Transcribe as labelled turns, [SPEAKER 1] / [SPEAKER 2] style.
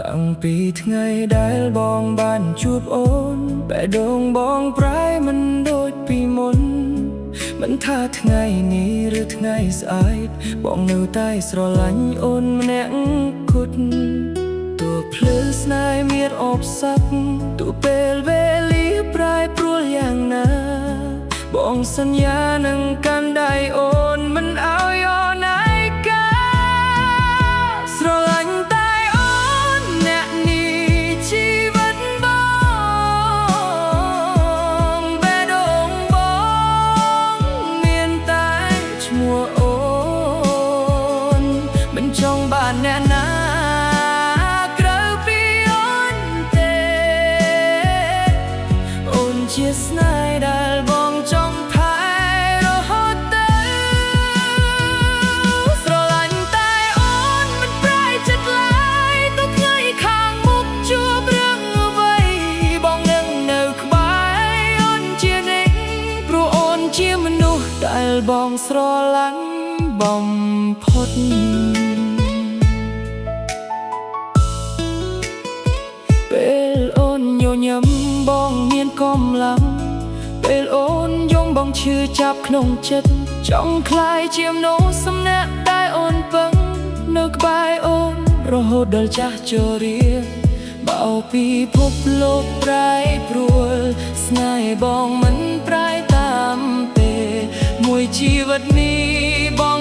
[SPEAKER 1] តាំងពីថ្ងៃដែលបងបានជួបអូនបេះដូងបងប្រែមិនដូចពីមុនមិនថាថ្ងៃនេះឬថ្ងៃស្អែកបងនៅតែស្រឡាញ់អូនម្នាក់គត់ទោះភ្លឺស្នេហ៍មានអបស័កទោះពេលវេលាប្រែប្រួលយ៉ាងណាបងសន្យានឹងកាន់ដៃអូនមិនឲ្យអូនឯកាស្រឡាញ់តែអូនអ្នកនេះជីវិតបងបេះដូងបងមានតែឈ្មោះអូនមិនចង់បានអ្នកណាក្រៅពីអូនទេអូនជាស្នេហ៍ដែលបងចង់ថែរហូតទៅស្រឡាញ់តែអូនមិនប្រែចិត្តឡើយទោះថ្ងៃខាងមុខជួបរឿងអ្វីបងនឹងនៅក្បែរអូនជានិច្ចព្រោះអូនជាមនុស្សដែលបងស្រឡាញ់បំផុតពេលអូនញញឹមបងមានកម្លាំងពេលអូនយំបងឈឺចាប់ក្នុងចិត្តចង់ក្លាយជាមនុស្សសំណាក់ដែលអូនពឹងនៅក្បែរអូនរហូតដល់ចាស់ជរាបោពីភពលោកប្រែប្រួលស្នេហ៍បងមិនប្រែតាមពេលមួយជីវិតនេះបង